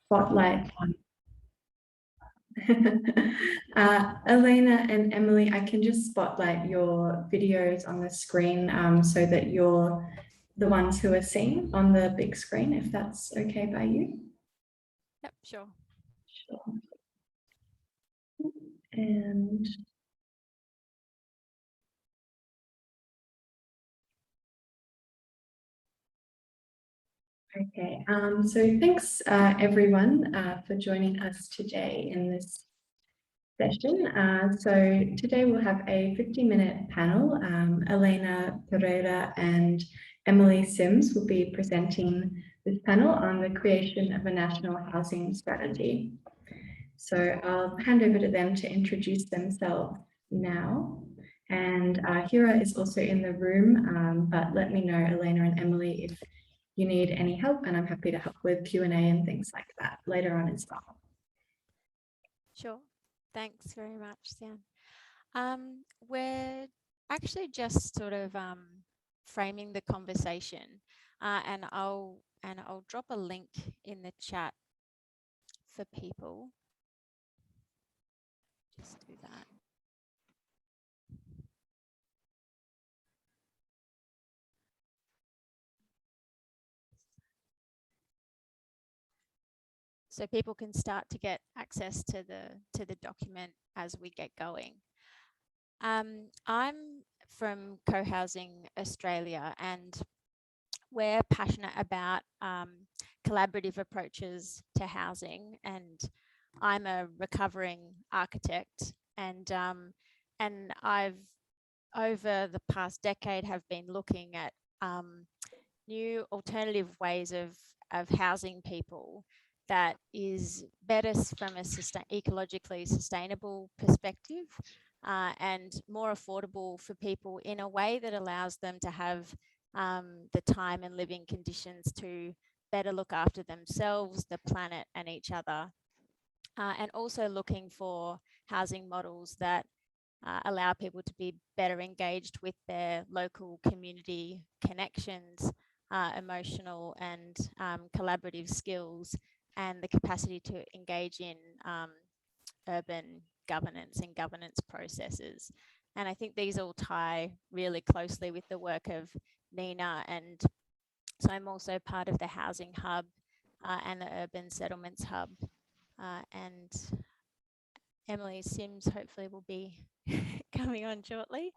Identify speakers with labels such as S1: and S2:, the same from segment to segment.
S1: spotlight Elena and Emily, I can just spotlight your videos on the screen so that you're the ones who are seen on the big screen, if that's okay by you.
S2: Yep, sure.
S1: Sure. And okay, so thanks everyone for joining us today in this session. So today we'll have a 50-minute panel. Elena, Pereyra and Emily Sims will be presenting this panel on the creation of a national housing strategy. So I'll hand over to them to introduce themselves now. And Hira is also in the room, but let me know, Elena and Emily, if you need any help, and I'm happy to help with Q&A and things like that later on as well.
S2: Sure. Thanks very much, Sian. We're actually just sort of framing the conversation, and I'll drop a link in the chat for people. Just do that. So people can start to get access to the document as we get going. I'm from Co-Housing Australia, and we're passionate about collaborative approaches to housing, and I'm a recovering architect, and I've over the past decade have been looking at new alternative ways of housing people that is better from a ecologically sustainable perspective and more affordable for people in a way that allows them to have the time and living conditions to better look after themselves, the planet and each other. And also looking for housing models that allow people to be better engaged with their local community connections, emotional and collaborative skills, and the capacity to engage in urban governance and governance processes. And I think these all tie really closely with the work of NENA, and so I'm also part of the Housing Hub and the Urban Settlements Hub, and Emily Sims hopefully will be coming on shortly.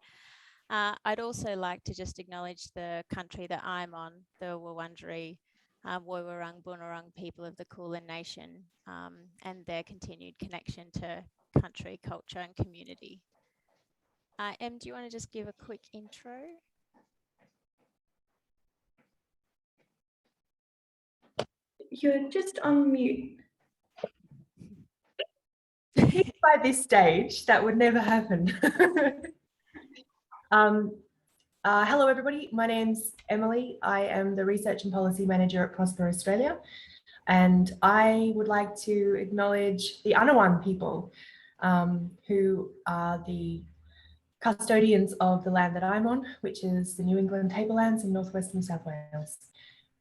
S2: I'd also like to just acknowledge the country that I'm on, the Wurundjeri Woiwurrung Bunurong people of the Kulin Nation, and their continued connection to country, culture and community. Em, do you want to just give a quick intro?
S1: You're just on mute.
S3: By this stage, that would never happen. Hello, everybody. My name's Emily. I am the Research and Policy Manager at Prosper Australia. And I would like to acknowledge the Anawan people who are the custodians of the land that I'm on, which is the New England Tablelands in Northwest New South Wales.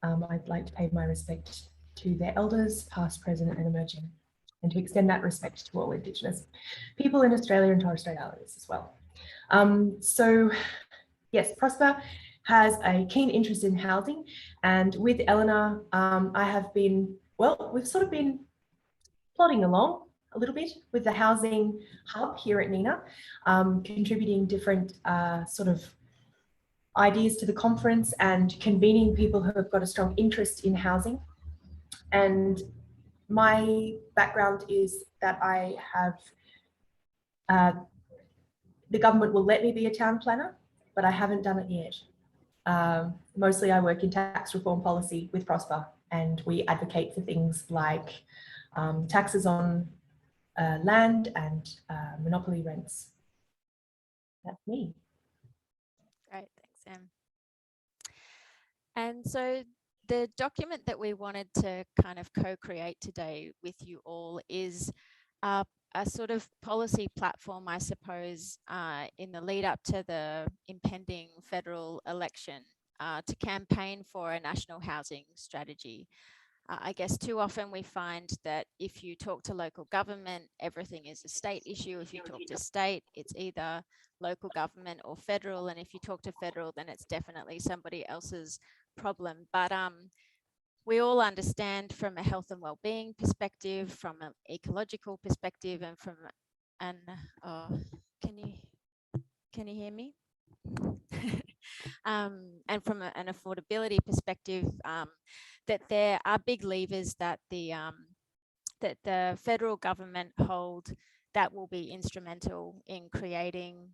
S3: I'd like to pay my respect to their elders, past, present and emerging, and to extend that respect to all Indigenous people in Australia and Torres Strait Islanders as well. So yes, Prosper has a keen interest in housing, and with Elena, I have been, well, we've sort of been plodding along a little bit with the Housing Hub here at NENA, contributing different sort of ideas to the conference and convening people who have got a strong interest in housing. And my background is that I have, the government will let me be a town planner, but I haven't done it yet. Mostly I work in tax reform policy with Prosper, and we advocate for things like taxes on land and monopoly rents. That's me.
S2: Great, thanks, Em. And so the document that we wanted to kind of co-create today with you all is a sort of policy platform, I suppose, in the lead up to the impending federal election to campaign for a national housing strategy. I guess too often we find that if you talk to local government, everything is a state issue. If you talk to state, it's either local government or federal. And if you talk to federal, then it's definitely somebody else's problem. But we all understand from a health and well-being perspective, from an ecological perspective, and from an can you hear me? And from an affordability perspective, that there are big levers that the federal government hold that will be instrumental in creating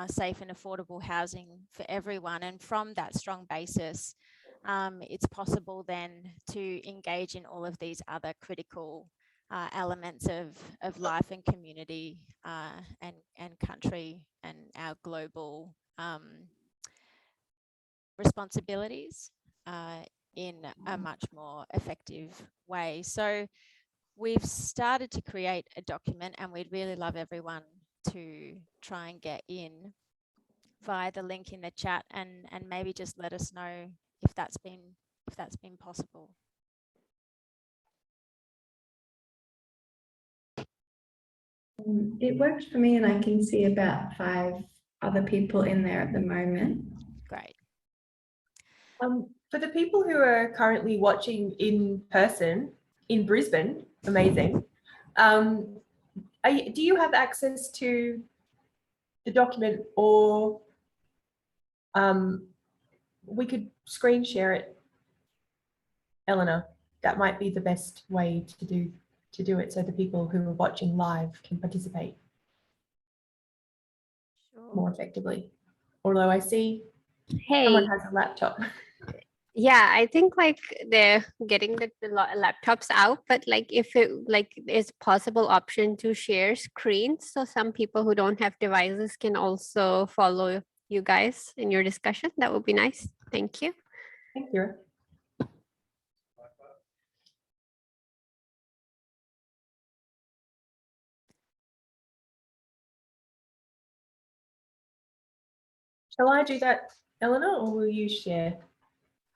S2: safe and affordable housing for everyone. And from that strong basis, it's possible then to engage in all of these other critical elements of life and community and country and our global responsibilities in a much more effective way. So we've started to create a document, and we'd really love everyone to try and get in via the link in the chat, and maybe just let us know if that's been possible.
S1: It worked for me, and I can see about 5 other people in there at the moment.
S2: Great.
S3: For the people who are currently watching in person in Brisbane, amazing. Do you have access to the document, or we could screen share it, Elena? That might be the best way to do it, so the people who are watching live can participate more effectively. Although I see someone has a laptop.
S4: Yeah, I think like they're getting the laptops out, but like if it is possible option to share screens, so some people who don't have devices can also follow you guys in your discussion. That would be nice. Thank you.
S3: Thank you. Shall I do that, Elena, or will you share?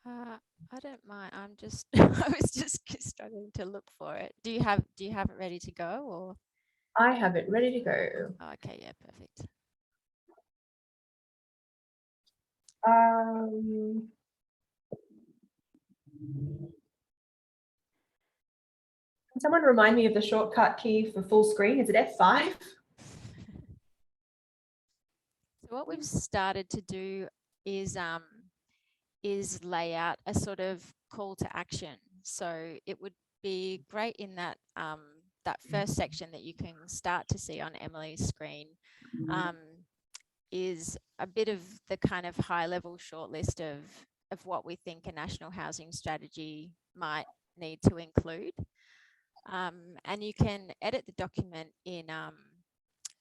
S2: I don't mind. I'm just I was just struggling to look for it. Do you have it ready to go, or?
S3: I have it ready to go.
S2: Oh, okay, yeah, perfect.
S3: Can someone remind me of the shortcut key for full screen? Is it F5?
S2: So what we've started to do is lay out a sort of call to action. So it would be great in that that first section that you can start to see on Emily's screen is a bit of the kind of high level shortlist of what we think a national housing strategy might need to include. And you can edit the document in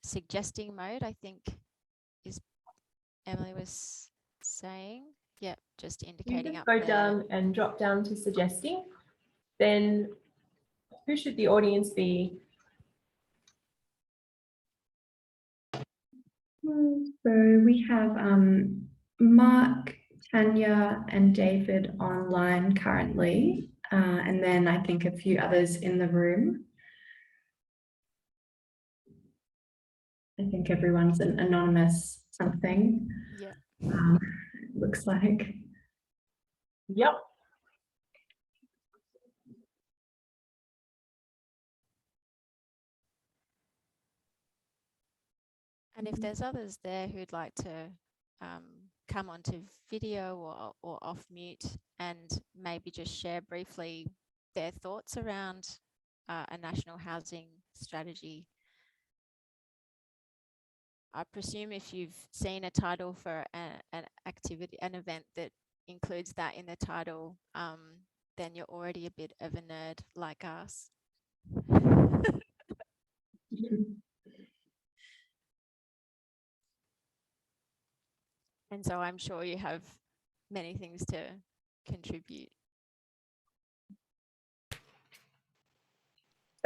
S2: suggesting mode, I think is Emily was saying. Yep, just indicating
S3: You
S2: up
S3: go
S2: there.
S3: down and drop down to suggesting. Then who should the audience be?
S1: So we have Mark, Tanya, and David online currently, and then I think a few others in the room. I think everyone's an anonymous something.
S2: Yeah.
S1: Looks like.
S3: Yep.
S2: And if there's others there who'd like to come onto video or off mute and maybe just share briefly their thoughts around a national housing strategy. I presume if you've seen a title for an activity, an event that includes that in the title, then you're already a bit of a nerd like us. And so I'm sure you have many things to contribute.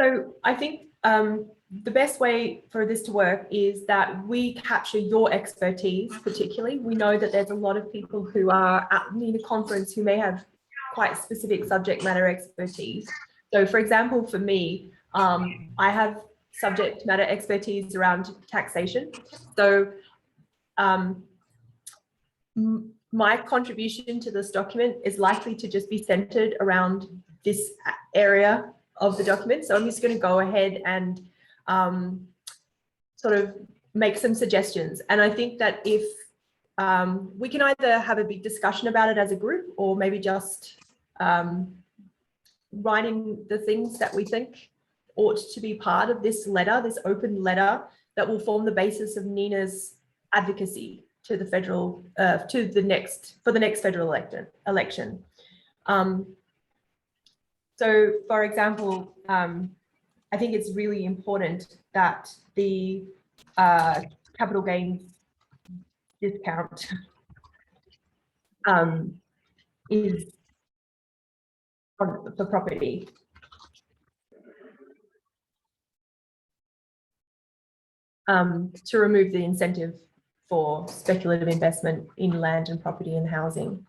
S3: So I think the best way for this to work is that we capture your expertise particularly. We know that there's a lot of people who are at NENA conference who may have quite specific subject matter expertise. So for example, for me, I have subject matter expertise around taxation. So my contribution to this document is likely to just be centered around this area of the document. So I'm just going to go ahead and sort of make some suggestions. And I think that if we can either have a big discussion about it as a group, or maybe just writing the things that we think ought to be part of this letter, this open letter that will form the basis of NENA's advocacy to the federal, for the next federal election. So, for example, I think it's really important that the capital gains discount is for property. To remove the incentive for speculative investment in land and property and housing.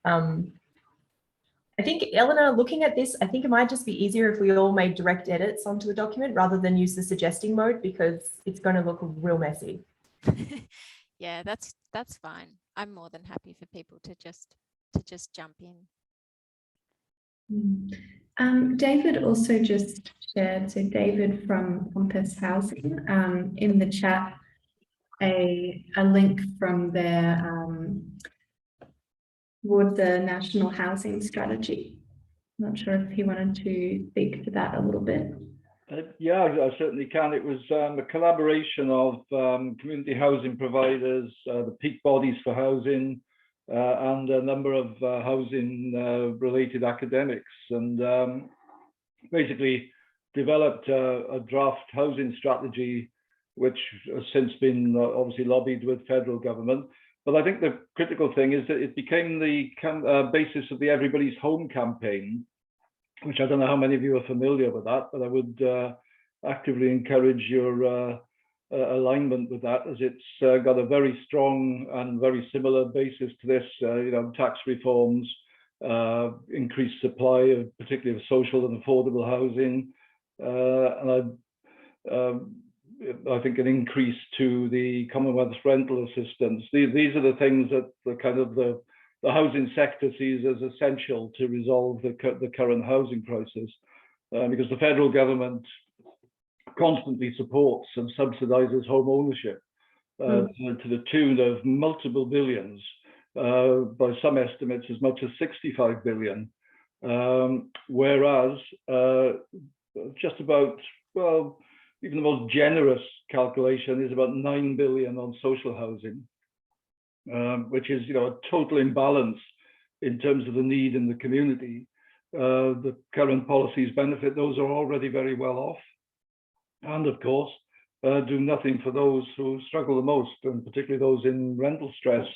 S3: I think, Elena, looking at this, I think it might just be easier if we all made direct edits onto the document rather than use the suggesting mode, because it's going to look real messy.
S2: Yeah, that's fine. I'm more than happy for people to just jump in.
S1: David also just shared, so David from Compass Housing, in the chat, a link from their toward the National Housing Strategy. Not sure if he wanted to speak to that a little bit.
S5: Yeah, I certainly can. It was a collaboration of community housing providers, the peak bodies for housing, and a number of housing related academics, and basically developed a draft housing strategy, which has since been obviously lobbied with federal government. But I think the critical thing is that it became the basis of the Everybody's Home campaign, which I don't know how many of you are familiar with that, but I would actively encourage your alignment with that, as it's got a very strong and very similar basis to this, tax reforms, increased supply of particularly of social and affordable housing, and I think an increase to the Commonwealth's rental assistance. These are the things that the housing sector sees as essential to resolve the current housing crisis, because the federal government constantly supports and subsidizes home ownership to the tune of multiple billions, by some estimates as much as 65 billion, whereas just about, well, even the most generous calculation is about 9 billion on social housing, which is, a total imbalance in terms of the need in the community. The current policies benefit those who are already very well off, and of course, do nothing for those who struggle the most, and particularly those in rental stress,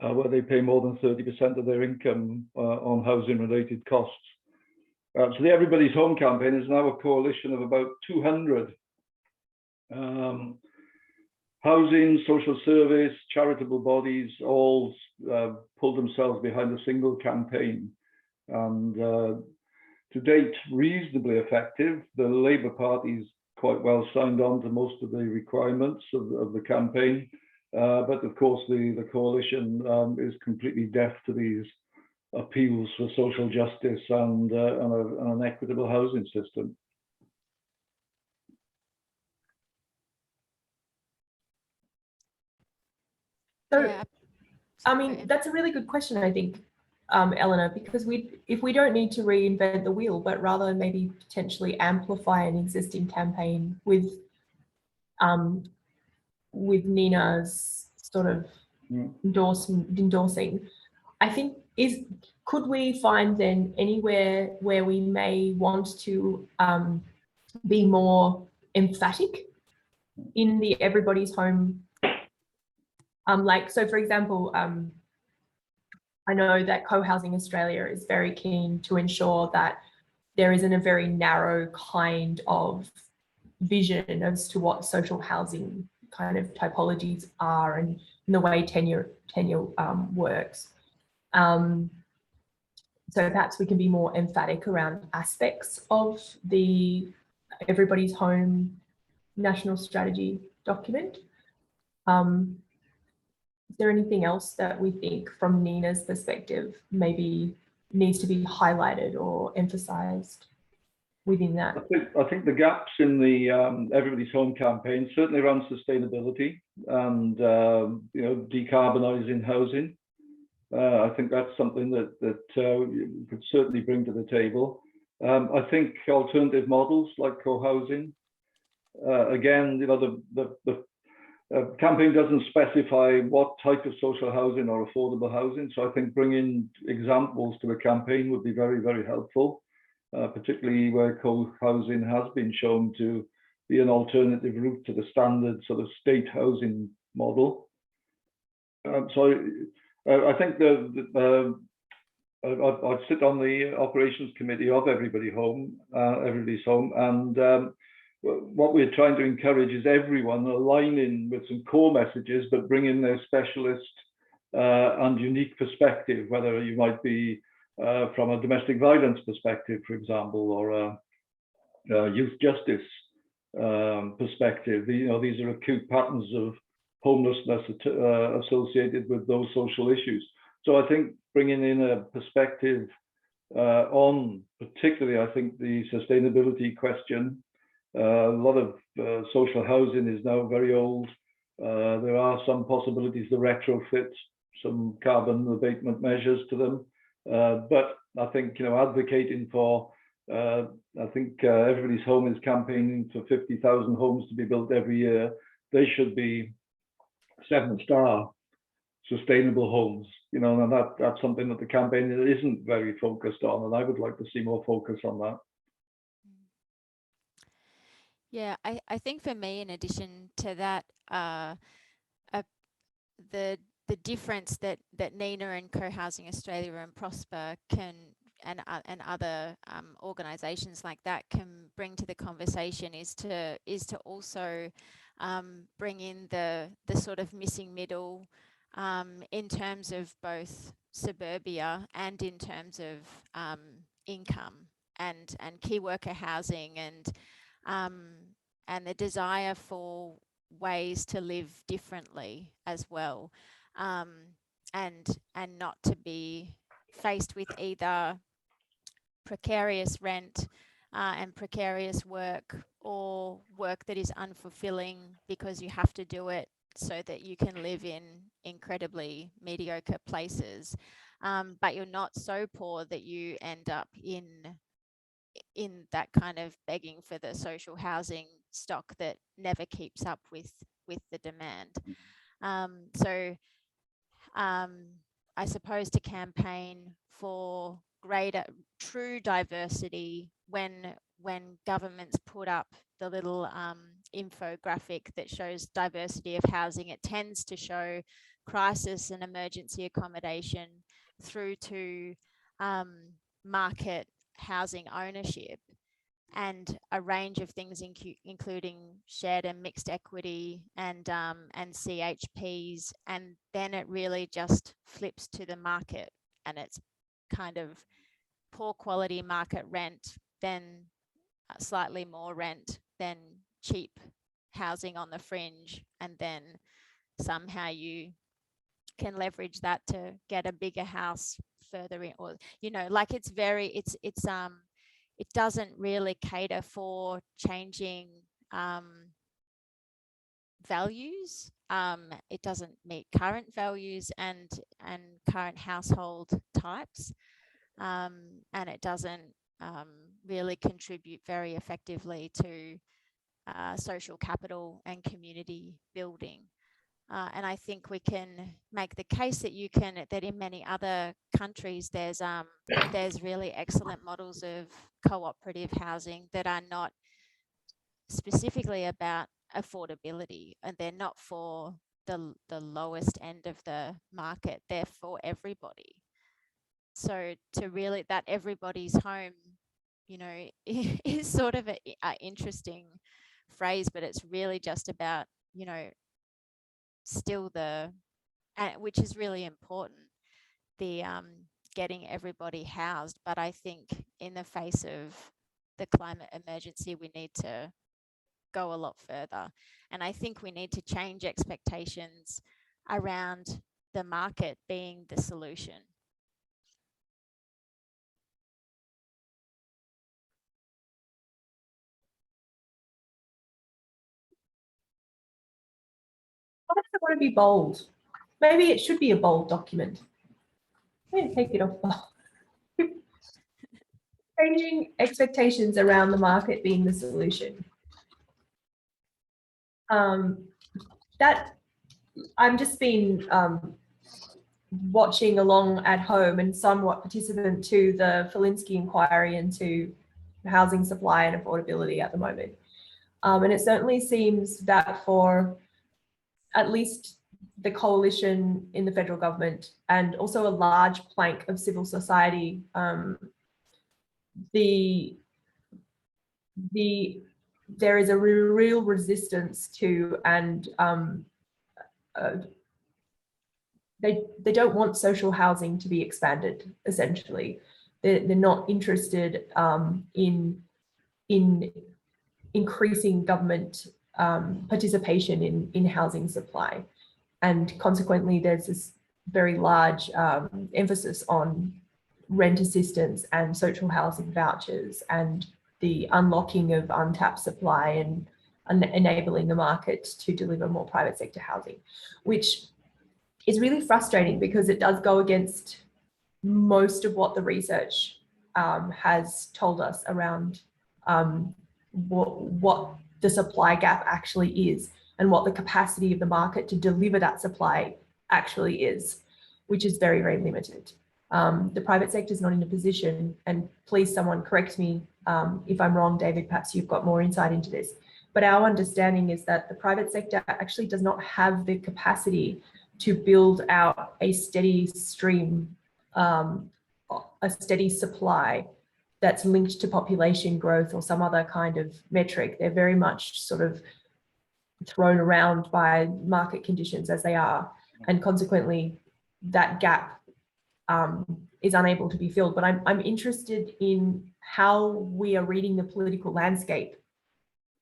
S5: where they pay more than 30% of their income on housing related costs. So the Everybody's Home campaign is now a coalition of about 200 housing, social service, charitable bodies, all pulled themselves behind a single campaign, and to date reasonably effective. The Labour Party's quite well signed on to most of the requirements of the campaign, but of course the coalition is completely deaf to these appeals for social justice and an equitable housing system.
S3: So,
S2: Yeah.
S3: I mean, that's a really good question, I think, Eleanor, because if we don't need to reinvent the wheel, but rather maybe potentially amplify an existing campaign with NENA's sort of endorsing, I think could we find then anywhere where we may want to be more emphatic in the Everybody's Home? So for example, I know that Co-Housing Australia is very keen to ensure that there isn't a very narrow kind of vision as to what social housing kind of typologies are and the way tenure works. So perhaps we can be more emphatic around aspects of the Everybody's Home National Strategy document. Is there anything else that we think from NENA's perspective maybe needs to be highlighted or emphasised within that?
S5: I think the gaps in the Everybody's Home campaign, certainly around sustainability and decarbonising housing. I think that's something that you could certainly bring to the table. I think alternative models like co-housing. Again, the campaign doesn't specify what type of social housing or affordable housing. So I think bringing examples to a campaign would be very, very helpful, particularly where co-housing has been shown to be an alternative route to the standard sort of state housing model. So I think I sit on the operations committee of Everybody's Home, and what we're trying to encourage is everyone aligning with some core messages, but bring in their specialist and unique perspective, whether you might be from a domestic violence perspective, for example, or a youth justice perspective. These are acute patterns of homelessness associated with those social issues. So I think bringing in a perspective on particularly, I think, the sustainability question. A lot of social housing is now very old. There are some possibilities to retrofit some carbon abatement measures to them. But I think, advocating for, I think Everybody's Home is campaigning for 50,000 homes to be built every year. They should be 7-star sustainable homes, and that's something that the campaign isn't very focused on, and I would like to see more focus on that.
S2: Yeah, I think for me, in addition to that, the difference that NENA and Co-housing Australia and Prosper can and other organisations like that can bring to the conversation is to also bring in the sort of missing middle in terms of both suburbia and in terms of income and key worker housing and the desire for ways to live differently as well, and not to be faced with either precarious rent and precarious work, or work that is unfulfilling because you have to do it so that you can live in incredibly mediocre places, but you're not so poor that you end up in that kind of begging for the social housing stock that never keeps up with the demand. So I suppose to campaign for greater true diversity when governments put up the little infographic that shows diversity of housing, it tends to show crisis and emergency accommodation through to market housing ownership and a range of things including shared and mixed equity and CHPs, and then it really just flips to the market, and it's kind of poor quality market rent, then slightly more rent, then cheap housing on the fringe, and then somehow you can leverage that to get a bigger house further in, or like it doesn't really cater for changing values. It doesn't meet current values and current household types, and it doesn't really contribute very effectively to social capital and community building. And I think we can make the case that in many other countries there's really excellent models of cooperative housing that are not specifically about affordability, and they're not for the lowest end of the market, they're for everybody. So to really, that everybody's home, is sort of an interesting phrase, but it's really just about, still which is really important, the getting everybody housed. But I think in the face of the climate emergency, we need to go a lot further. And I think we need to change expectations around the market being the solution.
S3: Why does it want to be bold? Maybe it should be a bold document. Maybe take it off bold. Changing expectations around the market being the solution. That I've just been watching along at home and somewhat participant to the Felinsky inquiry into housing supply and affordability at the moment. And it certainly seems that for at least the coalition in the federal government and also a large plank of civil society, there is a real resistance to, and they don't want social housing to be expanded. Essentially, they're not interested in increasing government participation in housing supply, and consequently, there's this very large emphasis on rent assistance and social housing vouchers and the unlocking of untapped supply and enabling the market to deliver more private sector housing, which is really frustrating because it does go against most of what the research has told us around what the supply gap actually is and what the capacity of the market to deliver that supply actually is, which is very, very limited. The private sector is not in a position, and please someone correct me if I'm wrong, David, perhaps you've got more insight into this, but our understanding is that the private sector actually does not have the capacity to build out a steady stream, a steady supply that's linked to population growth or some other kind of metric. They're very much sort of thrown around by market conditions as they are, and consequently that gap is unable to be filled. But I'm interested in how we are reading the political landscape,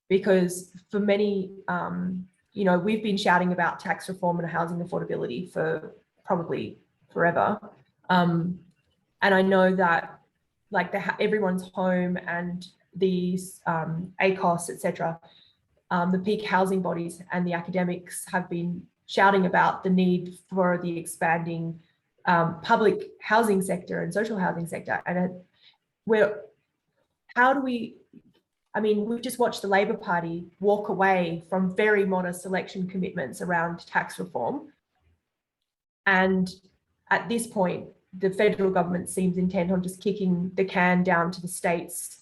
S3: because for many, we've been shouting about tax reform and housing affordability for probably forever. And I know that like everyone's home and these ACOS, etc., the peak housing bodies and the academics have been shouting about the need for the expanding public housing sector and social housing sector. And we've just watched the Labor Party walk away from very modest election commitments around tax reform. And at this point, the federal government seems intent on just kicking the can down to the states.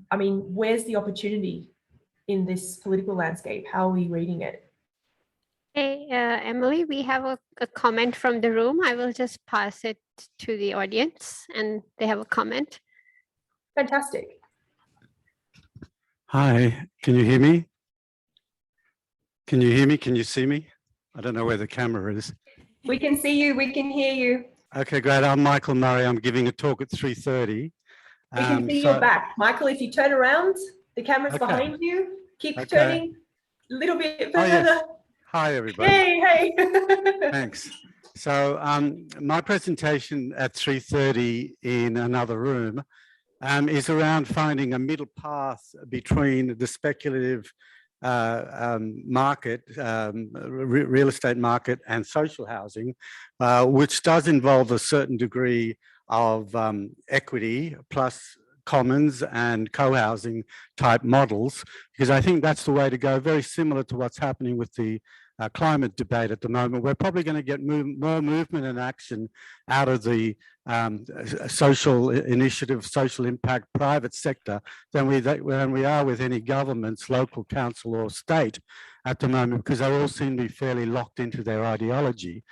S3: I mean, where's the opportunity in this political landscape? How are we reading it?
S4: Hey, Emily, we have a comment from the room. I will just pass it to the audience, and they have a comment.
S3: Fantastic.
S6: Hi, can you hear me? Can you hear me? Can you see me? I don't know where the camera is.
S3: We can see you, we can hear you.
S6: Okay, great. I'm Michael Murray. I'm giving a talk at 3:30.
S3: We can see your back. Michael, if you turn around, the camera's behind you. Keep turning a little bit further.
S6: Oh, yes. Hi, everybody.
S3: Hey.
S6: Thanks. So my presentation at 3:30 in another room is around finding a middle path between the speculative market, real estate market, and social housing, which does involve a certain degree of equity plus commons and co-housing type models, because I think that's the way to go, very similar to what's happening with the climate debate at the moment. We're probably going to get more movement and action out of the social initiative, social impact, private sector than we are with any governments, local council or state at the moment, because they all seem to be fairly locked into their ideology.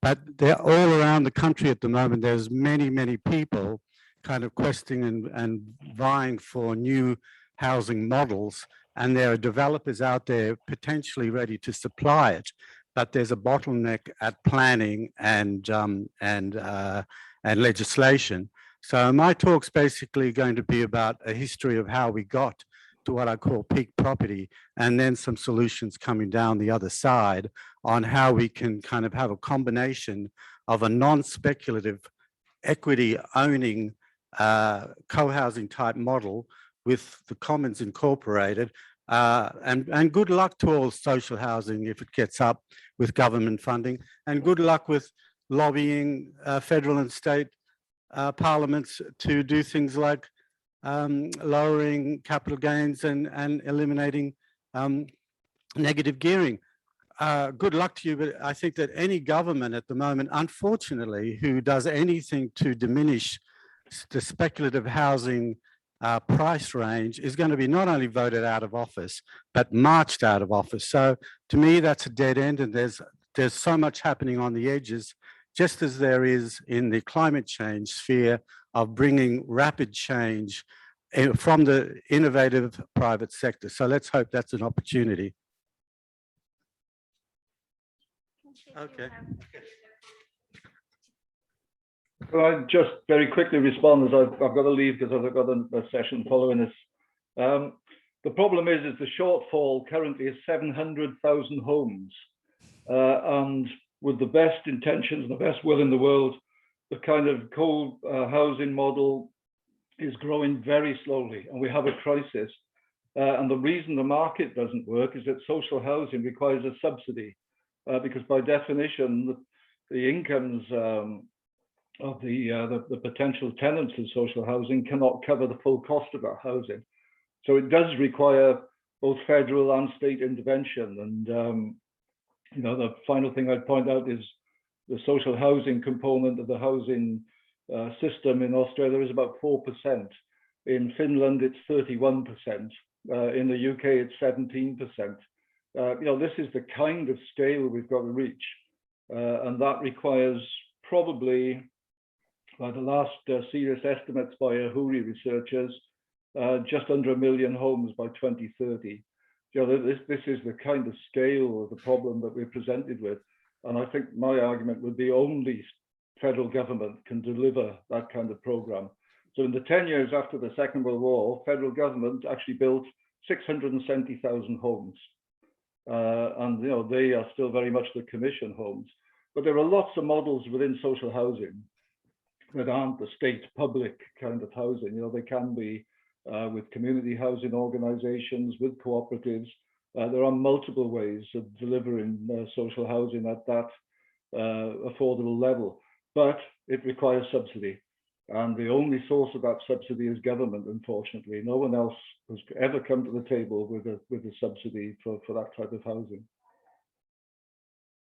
S6: But they're all around the country at the moment. There's many people kind of questing and vying for new housing models, and there are developers out there potentially ready to supply it. but there's a bottleneck at planning and legislation. So my talk's basically going to be about a history of how we got to what I call peak property, and then some solutions coming down the other side on how we can kind of have a combination of a non-speculative equity owning co-housing type model with the Commons incorporated. And good luck to all social housing if it gets up with government funding, and good luck with lobbying federal and state parliaments to do things like lowering capital gains and eliminating negative gearing. Good luck to you, but I think that any government at the moment, unfortunately, who does anything to diminish the speculative housing price range is going to be not only voted out of office, but marched out of office. So to me, that's a dead end, and there's so much happening on the edges, just as there is in the climate change sphere of bringing rapid change from the innovative private sector. So let's hope that's an opportunity. Okay.
S5: Can I just very quickly respond, as I've got to leave because I've got a session following this. The problem is the shortfall currently is 700,000 homes. And with the best intentions and the best will in the world, the kind of co-housing model is growing very slowly, and we have a crisis. And the reason the market doesn't work is that social housing requires a subsidy, because by definition, the incomes of the potential tenants in social housing cannot cover the full cost of that housing. So it does require both federal and state intervention. And you know, the final thing I'd point out is the social housing component of the housing system in Australia is about 4%. In Finland, it's 31%. In the UK, it's 17%. You know, this is the kind of scale we've got to reach. And that requires probably, by the last serious estimates by Ahuri researchers, just under 1 million homes by 2030. You know, this is the kind of scale of the problem that we're presented with. And I think my argument would be only federal government can deliver that kind of program. So in the 10 years after the Second World War, federal government actually built 670,000 homes. And you know, they are still very much the commission homes. But there are lots of models within social housing that aren't the state public kind of housing. You know, they can be with community housing organizations, with cooperatives. There are multiple ways of delivering social housing at that affordable level, but it requires subsidy. And the only source of that subsidy is government, unfortunately. No one else has ever come to the table with a subsidy for that type of housing.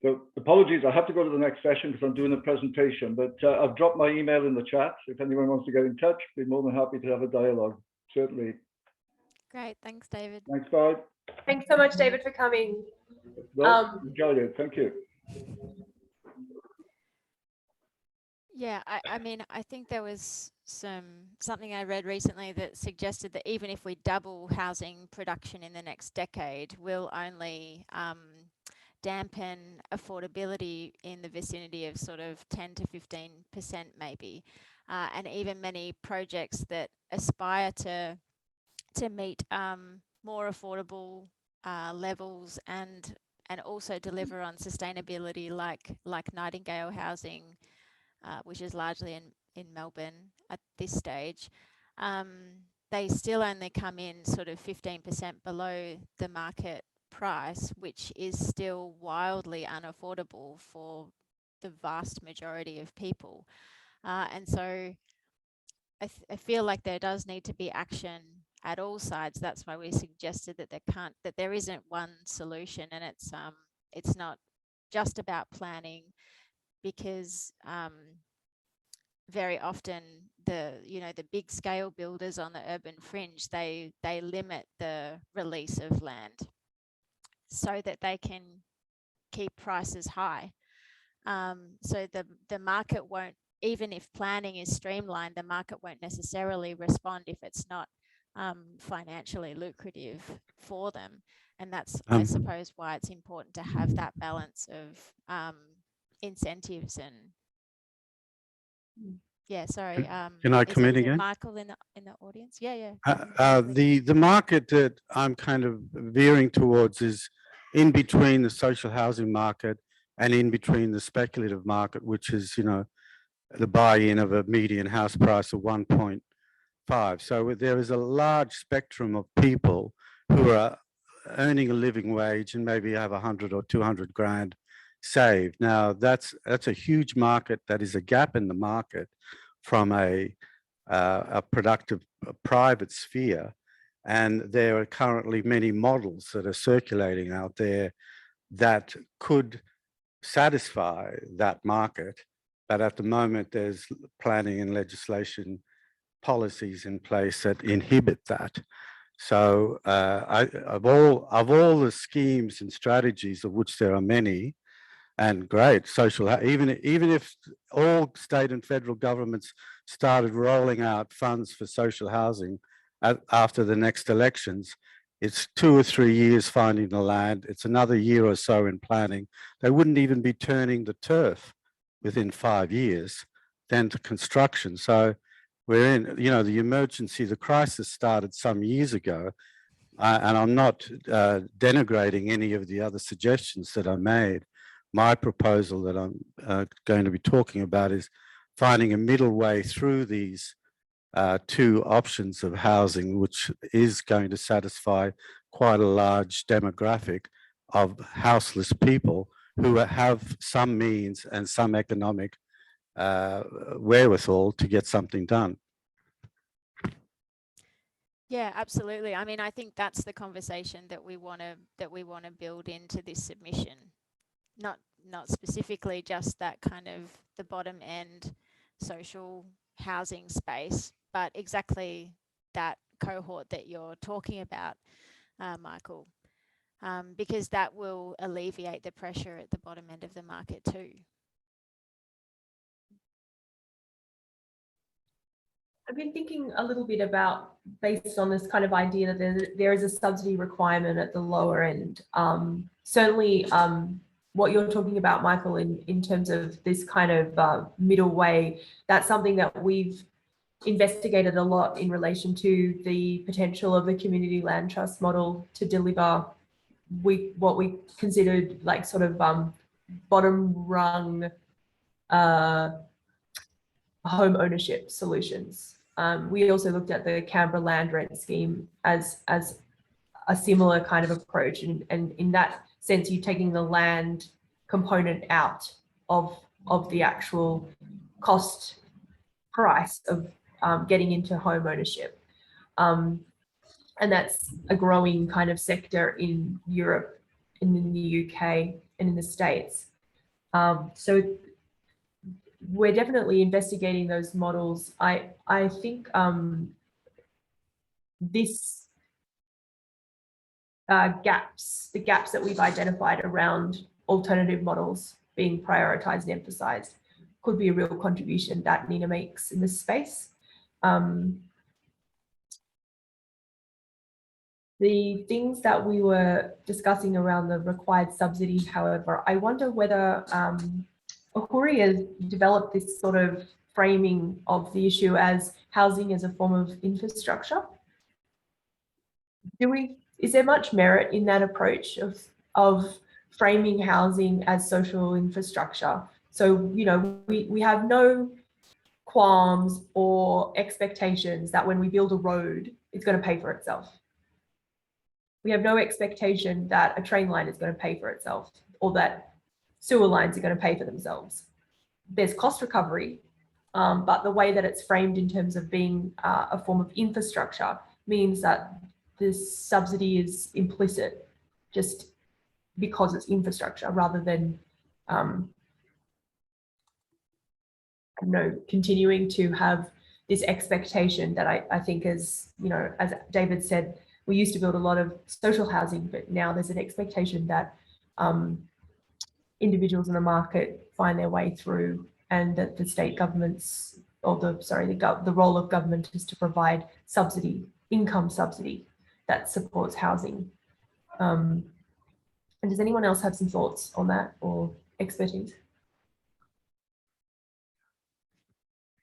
S5: So apologies, I have to go to the next session because I'm doing a presentation, but I've dropped my email in the chat. If anyone wants to get in touch, be more than happy to have a dialogue, certainly.
S2: Great, thanks, David.
S5: Thanks, bye.
S3: Thanks so much, David, for coming.
S5: Well, enjoyed it, thank you.
S2: Yeah, I mean, I think there was something I read recently that suggested that even if we double housing production in the next decade, we'll only dampen affordability in the vicinity of sort of 10 to 15% maybe. And even many projects that aspire to meet more affordable levels and also deliver on sustainability like Nightingale housing, which is largely in Melbourne at this stage, they still only come in sort of 15% below the market price, which is still wildly unaffordable for the vast majority of people. And so I feel like there does need to be action at all sides. That's why we suggested that there isn't one solution, and it's not just about planning, because very often the big scale builders on the urban fringe, they limit the release of land so that they can keep prices high. So the market won't, even if planning is streamlined, the market won't necessarily respond if it's not financially lucrative for them. And that's, I suppose, why it's important to have that balance of incentives and, yeah, sorry.
S6: Can I
S2: is
S6: come in
S2: it
S6: again?
S2: Michael in the audience? Yeah.
S6: The market that I'm kind of veering towards is in between the social housing market and in between the speculative market, which is, you know, the buy-in of a median house price of 1.5. So there is a large spectrum of people who are earning a living wage and maybe have 100 or 200 grand saved. Now that's a huge market. That is a gap in the market from a productive private sphere. And there are currently many models that are circulating out there that could satisfy that market. But at the moment, there's planning and legislation policies in place that inhibit that. So of all the schemes and strategies, of which there are many, and great social, even if all state and federal governments started rolling out funds for social housing after the next elections, it's 2 or 3 years finding the land. It's another year or so in planning. They wouldn't even be turning the turf within 5 years, then to construction. So we're in, you know, the emergency, the crisis started some years ago. And I'm not denigrating any of the other suggestions that I made. My proposal that I'm going to be talking about is finding a middle way through these two options of housing, which is going to satisfy quite a large demographic of houseless people who have some means and some economic wherewithal to get something done.
S2: Yeah, absolutely. I mean, I think that's the conversation that we want to build into this submission. Not specifically just that kind of the bottom end social housing space, but exactly that cohort that you're talking about, Michael, because that will alleviate the pressure at the bottom end of the market too.
S3: I've been thinking a little bit about, based on this kind of idea that there is a subsidy requirement at the lower end. Certainly what you're talking about, Michael, in terms of this kind of middle way, that's something that we've investigated a lot in relation to the potential of the community land trust model to deliver what we considered like sort of bottom rung home ownership solutions. We also looked at the Canberra land rent scheme as a similar kind of approach, and in that sense, you're taking the land component out of the actual cost price of getting into home ownership, and that's a growing kind of sector in Europe, and in the UK, and in the States. So we're definitely investigating those models. I think this the gaps that we've identified around alternative models being prioritized and emphasized could be a real contribution that NENA makes in this space. The things that we were discussing around the required subsidy, however, I wonder whether Uhuri has developed this sort of framing of the issue as housing as a form of infrastructure. Is there much merit in that approach of framing housing as social infrastructure? So, you know, we have no qualms or expectations that when we build a road, it's going to pay for itself. We have no expectation that a train line is going to pay for itself, or that sewer lines are going to pay for themselves. There's cost recovery, but the way that it's framed in terms of being a form of infrastructure means that this subsidy is implicit just because it's infrastructure, rather than continuing to have this expectation that I think is, you know, as David said, we used to build a lot of social housing, but now there's an expectation that individuals in the market find their way through, and that the state governments, or the role of government is to provide subsidy, income subsidy that supports housing. And does anyone else have some thoughts on that or expertise?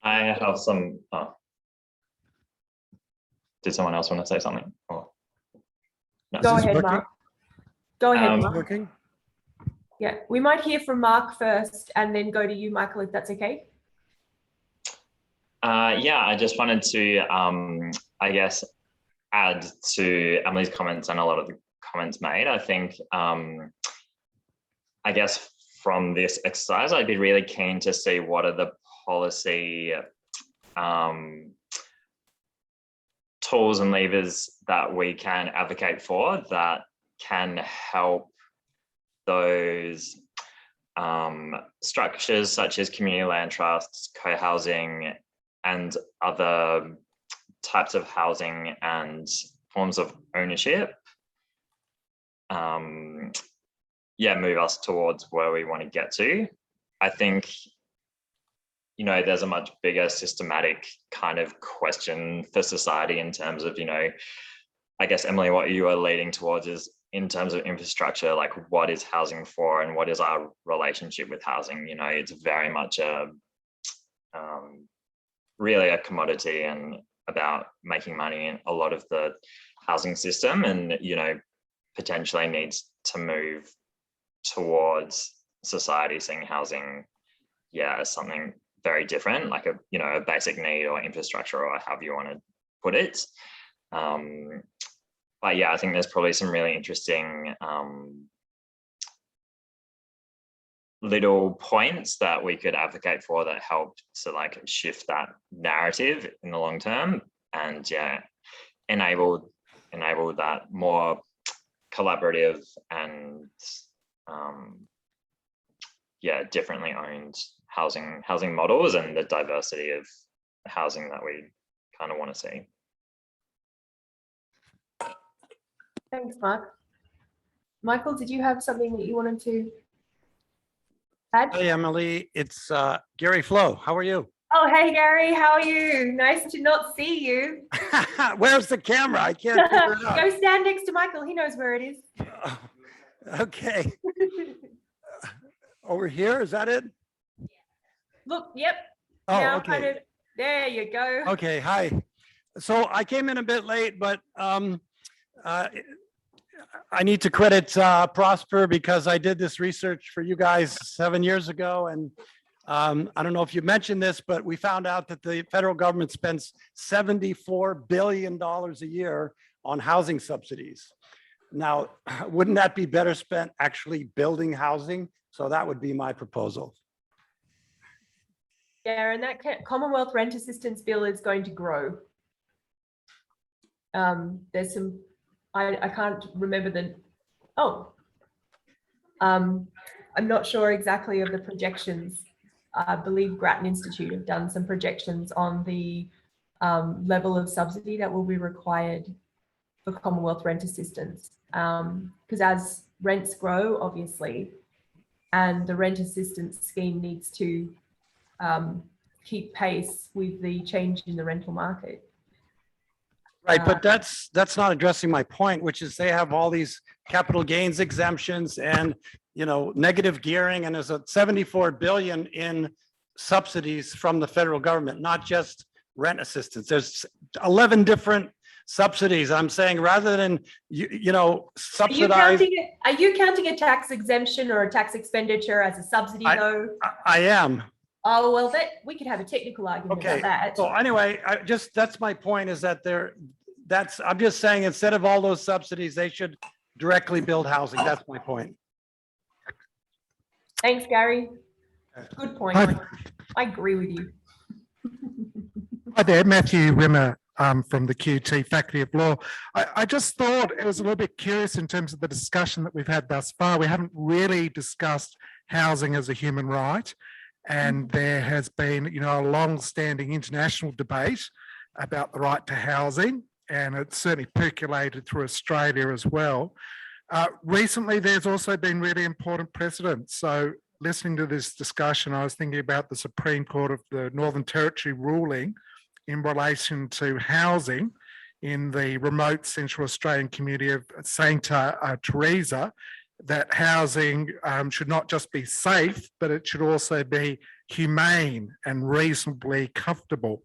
S7: I have some. Did someone else want to say something? Or no?
S3: Go
S6: this
S3: ahead,
S6: working?
S3: Mark. Go ahead, Mark.
S6: Working?
S3: Yeah, we might hear from Mark first and then go to you, Michael, if that's okay.
S7: Yeah, I just wanted to, I guess, add to Emily's comments and a lot of the comments made. I think, I guess from this exercise, I'd be really keen to see what are the policy tools and levers that we can advocate for that can help those structures such as community land trusts, co-housing, and other types of housing and forms of ownership. Yeah, move us towards where we want to get to. I think, you know, there's a much bigger systematic kind of question for society in terms of, you know, I guess, Emily, what you are leading towards is in terms of infrastructure, like what is housing for and what is our relationship with housing? You know, it's very much a really a commodity and about making money in a lot of the housing system, and, you know, potentially needs to move towards society seeing housing, yeah, as something very different, like a, you know, a basic need or infrastructure or however you want to put it. But yeah, I think there's probably some really interesting little points that we could advocate for that help to like shift that narrative in the long term, and yeah, enable that more collaborative and yeah, differently owned housing models and the diversity of housing that we kind of want to see.
S3: Thanks, Mark. Michael, did you have something that you wanted to add?
S6: Hey, Emily, it's Gary Flo. How are you?
S3: Oh, hey, Gary, how are you? Nice to not see you.
S6: Where's the camera? I can't figure it out.
S3: Go stand next to Michael. He knows where it is.
S6: Okay. Over here, is that it?
S3: Look, yep.
S6: Oh,
S3: Now
S6: okay.
S3: kind of, there you go.
S6: Okay, hi. So I came in a bit late, but I need to credit Prosper because I did this research for you guys 7 years ago. And I don't know if you mentioned this, but we found out that the federal government spends $74 billion a year on housing subsidies. Now, wouldn't that be better spent actually building housing? So that would be my proposal.
S3: Yeah, and that Commonwealth Rent Assistance Bill is going to grow. There's some, I can't remember I'm not sure exactly of the projections. I believe Grattan Institute have done some projections on the level of subsidy that will be required for Commonwealth rent assistance. Because as rents grow, obviously, and the rent assistance scheme needs to keep pace with the change in the rental market.
S6: Right, but that's not addressing my point, which is they have all these capital gains exemptions and, you know, negative gearing, and there's a 74 billion in subsidies from the federal government, not just rent assistance. There's 11 different subsidies. I'm saying rather than you know, subsidize.
S3: Are you counting a tax exemption or a tax expenditure as a subsidy though?
S6: I am.
S3: Oh, well, we could have a technical argument
S6: Okay.
S3: about that.
S6: So anyway, that's my point, is that I'm just saying, instead of all those subsidies, they should directly build housing. That's my point.
S3: Thanks, Gary. Good point.
S8: Hi.
S3: I agree with you.
S8: Hi there, Matthew Rimmer from the QT Faculty of Law. I just thought it was a little bit curious in terms of the discussion that we've had thus far. We haven't really discussed housing as a human right. And there has been, you know, a long-standing international debate about the right to housing, and it's certainly percolated through Australia as well. Recently, there's also been really important precedents. So listening to this discussion, I was thinking about the Supreme Court of the Northern Territory ruling in relation to housing in the remote Central Australian community of saying to Teresa that housing should not just be safe, but it should also be humane and reasonably comfortable.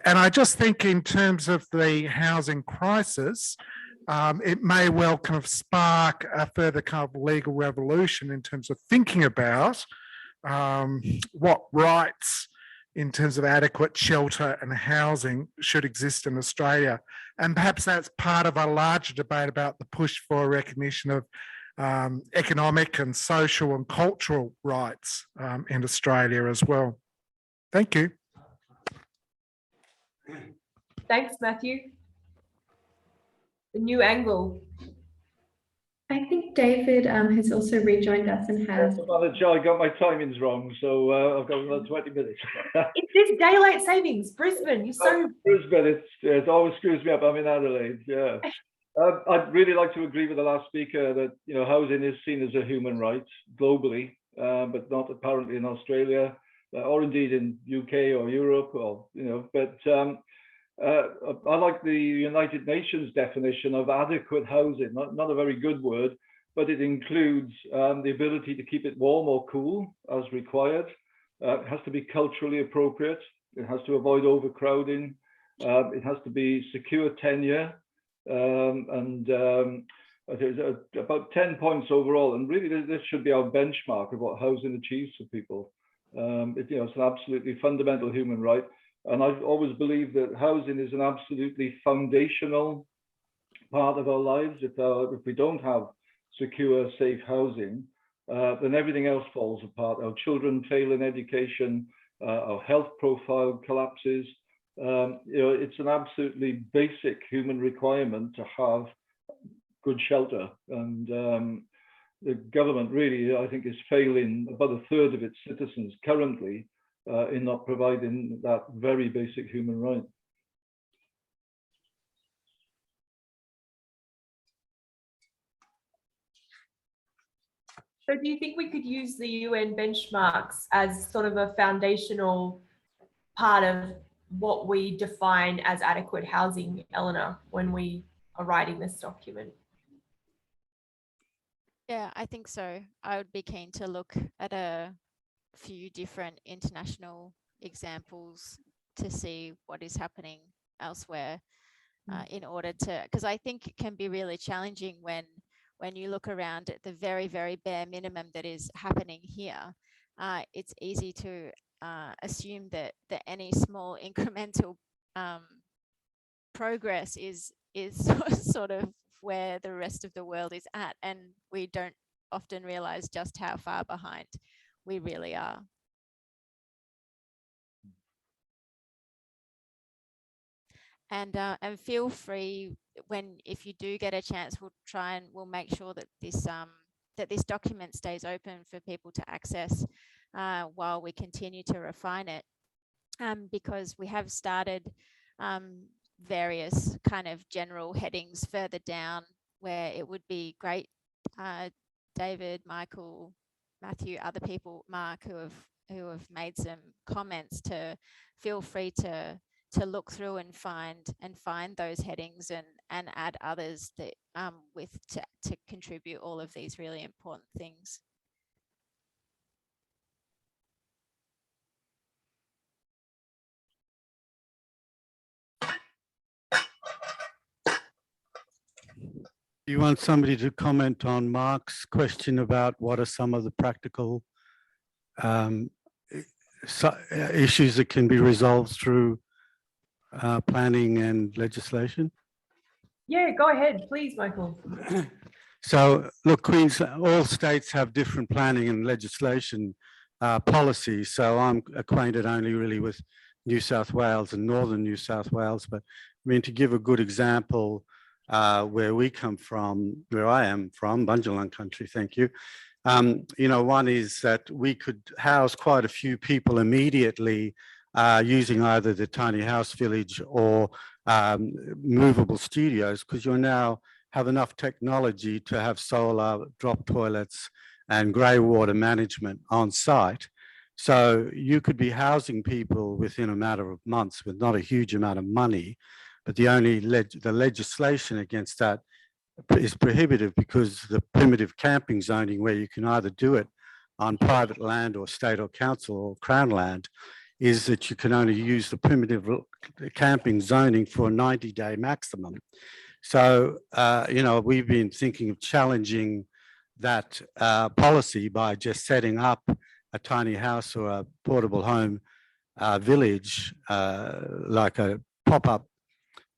S8: And I just think in terms of the housing crisis, it may well kind of spark a further kind of legal revolution in terms of thinking about what rights in terms of adequate shelter and housing should exist in Australia. And perhaps that's part of a larger debate about the push for recognition of economic and social and cultural rights in Australia as well. Thank you.
S3: Thanks, Matthew. The new angle.
S1: I think David has also rejoined us and has.
S5: I got my timings wrong, so I've got another 20 minutes.
S3: It's this daylight savings, Brisbane. You're so.
S5: Brisbane, it always screws me up. I'm in Adelaide. Yeah. I'd really like to agree with the last speaker that housing is seen as a human right globally, but not apparently in Australia or indeed in UK or Europe, or But I like the United Nations definition of adequate housing. Not a very good word, but it includes the ability to keep it warm or cool as required. It has to be culturally appropriate. It has to avoid overcrowding. It has to be secure tenure. There's about 10 points overall, and really this should be our benchmark of what housing achieves for people. It's an absolutely fundamental human right, and I've always believed that housing is an absolutely foundational part of our lives. If we don't have secure, safe housing, then everything else falls apart. Our children fail in education, our health profile collapses. It's an absolutely basic human requirement to have good shelter, and the government really, I think, is failing about a third of its citizens currently in not providing that very basic human right.
S3: So do you think we could use the UN benchmarks as sort of a foundational part of what we define as adequate housing, Elena, when we are writing this document?
S2: Yeah, I think so. I would be keen to look at a few different international examples to see what is happening elsewhere in order to, because I think it can be really challenging when you look around at the very, very bare minimum that is happening here. It's easy to assume that any small incremental progress is sort of where the rest of the world is at, and we don't often realize just how far behind we really are. And feel free, if you do get a chance, we'll make sure that this document stays open for people to access while we continue to refine it, because we have started various kind of general headings further down where it would be great, David, Michael, Matthew, other people, Mark, who have made some comments, to feel free to look through and find those headings and add others that to contribute all of these really important things.
S6: You want somebody to comment on Mark's question about what are some of the practical issues that can be resolved through planning and legislation?
S3: Yeah, go ahead, please, Michael.
S6: So look, all states have different planning and legislation policies. So I'm acquainted only really with New South Wales and Northern New South Wales. But I mean, to give a good example, where we come from, where I am from, Bundjalung country, thank you. One is that we could house quite a few people immediately using either the tiny house village or movable studios, because you now have enough technology to have solar, drop toilets and grey water management on site. So you could be housing people within a matter of months with not a huge amount of money, but the legislation against that is prohibitive because the primitive camping zoning, where you can either do it on private land or state or council or crown land, is that you can only use the primitive camping zoning for a 90-day maximum. So, you know, we've been thinking of challenging that policy by just setting up a tiny house or a portable home village, like a pop-up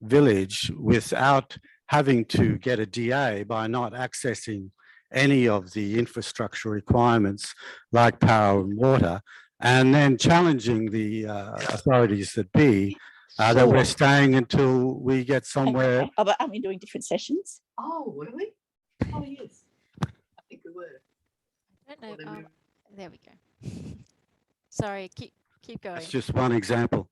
S6: village, without having to get a DA, by not accessing any of the infrastructure requirements like power and water, and then challenging the authorities that be, that we're staying until we get somewhere.
S9: Okay. Oh, but aren't we doing different sessions?
S10: Oh, were we? Oh, yes. I think we were.
S2: I don't know.
S10: Well, then
S2: There we go. Sorry, keep going.
S6: That's just one example.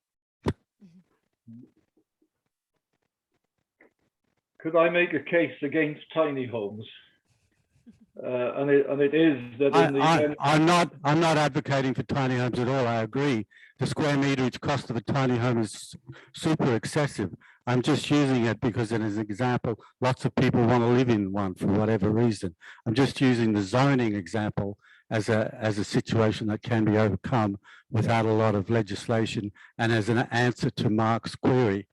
S5: Could I make a case against tiny homes? And it is that in the
S6: I'm not advocating for tiny homes at all. I agree. The square meterage cost of a tiny home is super excessive. I'm just using it because it is an example. Lots of people want to live in one for whatever reason. I'm just using the zoning example as a situation that can be overcome without a lot of legislation, and as an answer to Mark's query.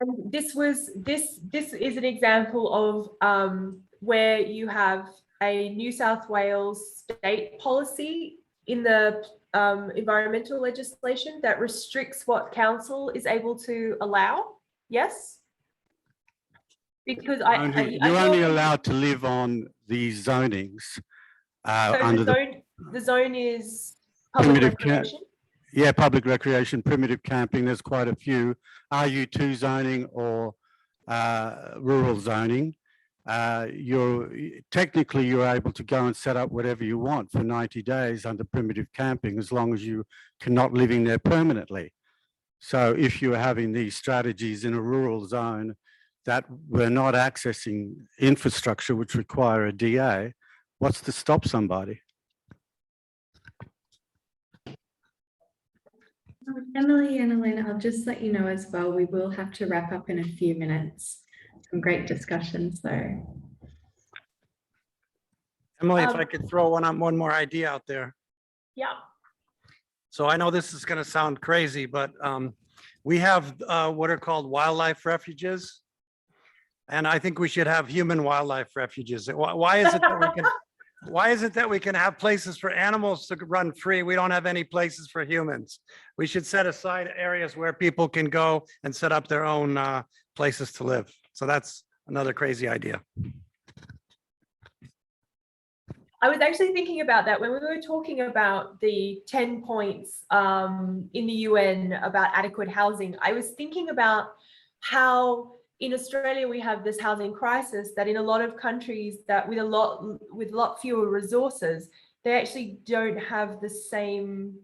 S3: And this is an example of where you have a New South Wales state policy in the environmental legislation that restricts what council is able to allow. Yes, because
S6: you're only allowed to live on these zonings under
S3: the zone is public recreation.
S6: Yeah, public recreation, primitive camping. There's quite a few. RU2 zoning or rural zoning. You're able to go and set up whatever you want for 90 days under primitive camping, as long as you cannot living there permanently. So if you're having these strategies in a rural zone that we're not accessing infrastructure which require a DA, what's to stop somebody?
S1: Emily and Elena, I'll just let you know as well, we will have to wrap up in a few minutes. Some great discussion, so.
S11: Emily, if I could throw one more idea out there.
S3: Yeah.
S11: So I know this is going to sound crazy, but we have what are called wildlife refuges. And I think we should have human wildlife refuges. Why is it that we can? Why is it that we can have places for animals to run free? We don't have any places for humans. We should set aside areas where people can go and set up their own places to live. So that's another crazy idea.
S3: I was actually thinking about that when we were talking about the 10 points in the UN about adequate housing. I was thinking about how in Australia, we have this housing crisis that in a lot of countries that with a lot fewer resources, they actually don't have the same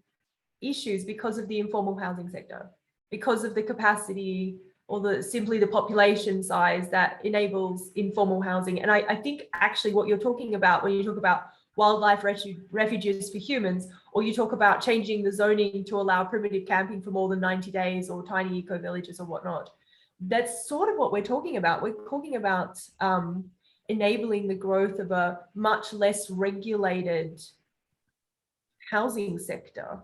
S3: issues because of the informal housing sector, because of the capacity or simply the population size that enables informal housing. And I think actually what you're talking about when you talk about wildlife refuges for humans, or you talk about changing the zoning to allow primitive camping for more than 90 days or tiny eco villages or whatnot, that's sort of what we're talking about. We're talking about enabling the growth of a much less regulated housing sector.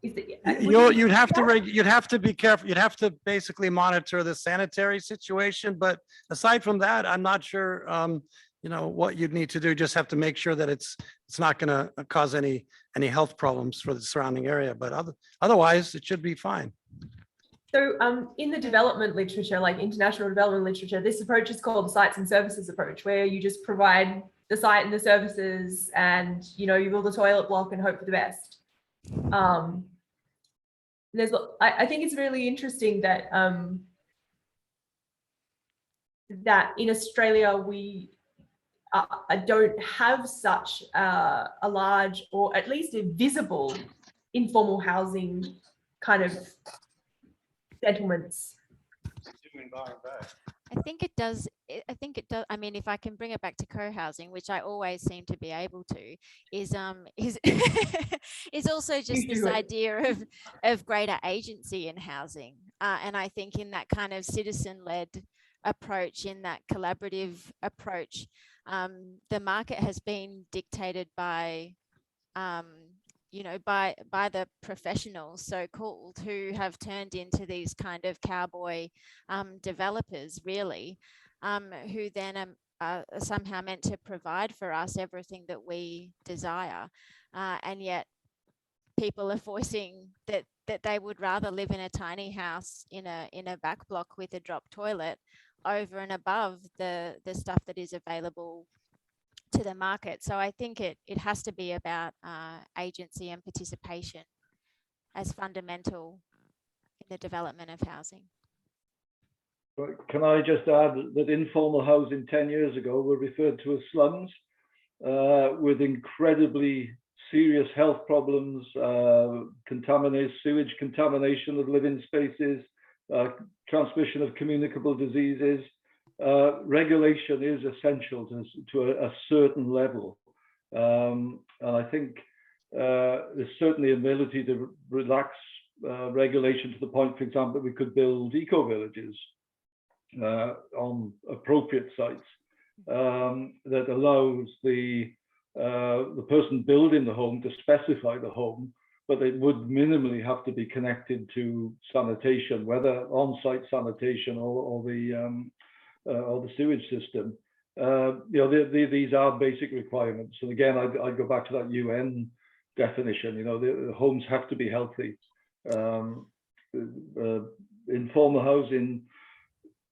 S11: You'd have to be careful. You'd have to basically monitor the sanitary situation. But aside from that, I'm not sure, you know, what you'd need to do. Just have to make sure that it's not going to cause any health problems for the surrounding area. But otherwise, it should be fine.
S3: So in the development literature, like international development literature, this approach is called the sites and services approach, where you just provide the site and the services and, you know, you build a toilet block and hope for the best. I think it's really interesting that that in Australia, we don't have such a large, or at least a visible, informal housing kind of settlements.
S2: I think it does. I think it does. I mean, if I can bring it back to co-housing, which I always seem to be able to, is is also just this idea of greater agency in housing, and I think in that kind of citizen-led approach, in that collaborative approach, the market has been dictated by you know, by the professionals, so-called, who have turned into these kind of cowboy developers, really, who then are somehow meant to provide for us everything that we desire, and yet people are voicing that they would rather live in a tiny house in a back block with a drop toilet over and above the stuff that is available to the market. So I think it has to be about agency and participation as fundamental in the development of housing.
S5: Can I just add that informal housing 10 years ago were referred to as slums, with incredibly serious health problems, sewage contamination of living spaces, transmission of communicable diseases. Regulation is essential to a certain level, and I think there's certainly an ability to relax regulation to the point, for example, that we could build eco-villages on appropriate sites that allows the person building the home to specify the home, but it would minimally have to be connected to sanitation, whether on-site sanitation or the sewage system. You know, these are basic requirements. And again, I go back to that UN definition. You know, the homes have to be healthy. Informal housing,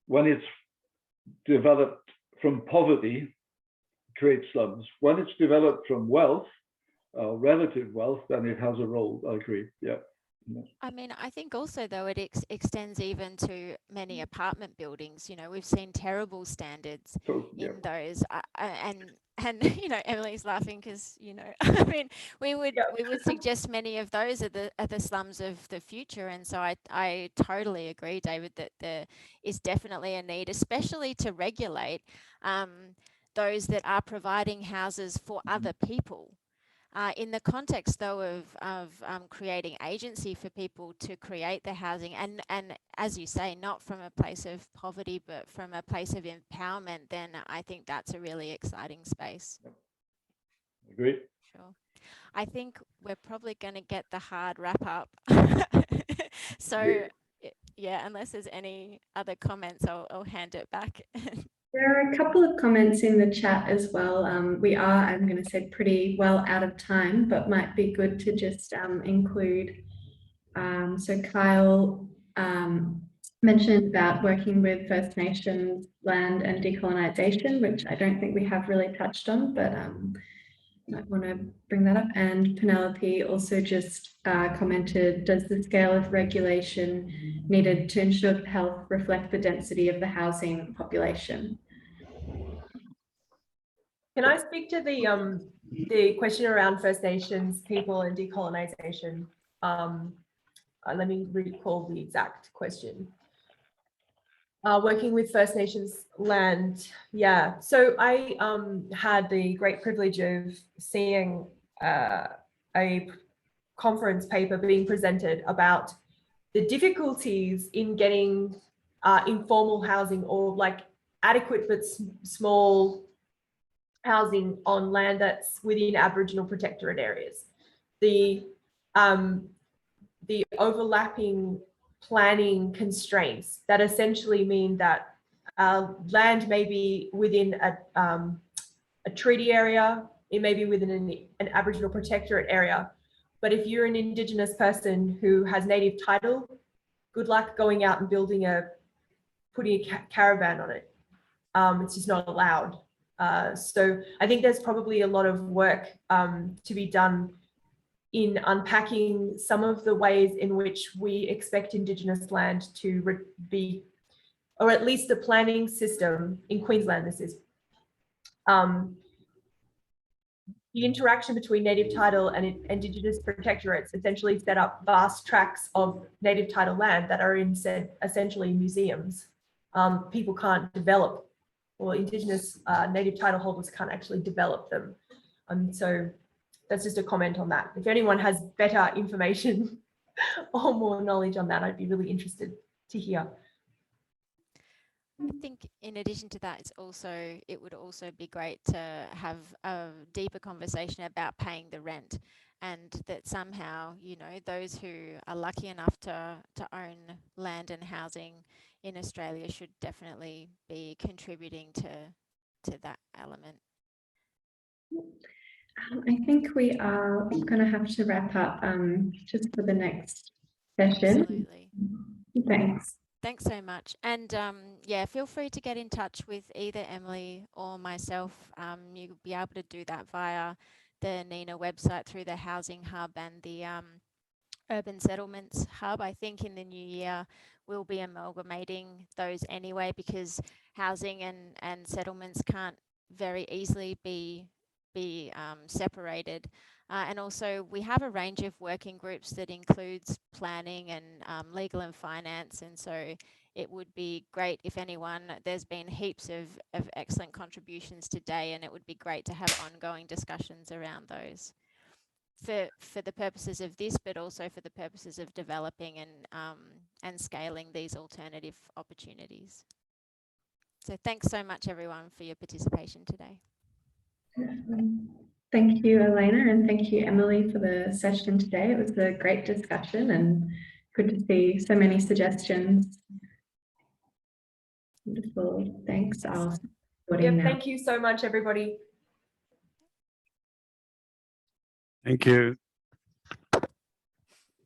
S5: when it's developed from poverty, creates slums. When it's developed from wealth, relative wealth, then it has a role. I agree. Yeah.
S2: I mean, I think also, though, it extends even to many apartment buildings. You know, we've seen terrible standards in those, and you know, Emily's laughing because, you know, I mean, we would suggest many of those are the slums of the future. And so I totally agree, David, that there is definitely a need, especially to regulate those that are providing houses for other people. In the context, though, of creating agency for people to create the housing, and as you say, not from a place of poverty, but from a place of empowerment, then I think that's a really exciting space.
S5: Agree.
S2: Sure. I think we're probably going to get the hard wrap up. So, yeah, unless there's any other comments, I'll hand it back.
S1: There are a couple of comments in the chat as well. We are, I'm going to say, pretty well out of time, but might be good to just include. So Kyle mentioned about working with First Nations land and decolonisation, which I don't think we have really touched on, but might want to bring that up. And Penelope also just commented, does the scale of regulation needed to ensure health reflect the density of the housing population?
S3: Can I speak to the question around First Nations people and decolonisation? Let me recall the exact question. Working with First Nations land, yeah. So I had the great privilege of seeing a conference paper being presented about the difficulties in getting informal housing, or like adequate but small housing on land that's within Aboriginal protectorate areas. The overlapping planning constraints that essentially mean that land may be within a treaty area, it may be within an Aboriginal protectorate area, but if you're an Indigenous person who has native title, good luck going out and putting a caravan on it. It's just not allowed. So I think there's probably a lot of work to be done in unpacking some of the ways in which we expect Indigenous land to be, or at least the planning system in Queensland, this is. The interaction between native title and Indigenous protectorates essentially set up vast tracts of native title land that are in essentially museums. people can't develop, or Indigenous native title holders can't actually develop them. So that's just a comment on that. If anyone has better information or more knowledge on that, I'd be really interested to hear.
S2: I think in addition to that, it would also be great to have a deeper conversation about paying the rent, and that somehow, you know, those who are lucky enough to own land and housing in Australia should definitely be contributing to that element.
S1: I think we are going to have to wrap up just for the next session.
S2: Absolutely.
S1: Thanks.
S2: Thanks so much. And yeah, feel free to get in touch with either Emily or myself. You'll be able to do that via the NENA website through the Housing Hub and the Urban Settlements Hub. I think in the new year, we'll be amalgamating those anyway, because housing and settlements can't very easily be separated. And also we have a range of working groups that includes planning and legal and finance. And so it would be great if anyone, there's been heaps of excellent contributions today, and it would be great to have ongoing discussions around those for the purposes of this, but also for the purposes of developing and scaling these alternative opportunities. So thanks so much everyone for your participation today.
S1: Thank you, Elena, and thank you, Emily, for the session today. It was a great discussion and good to see so many suggestions. Wonderful. Thanks. I'll stop recording now.
S3: Thank you so much, everybody.
S6: Thank you.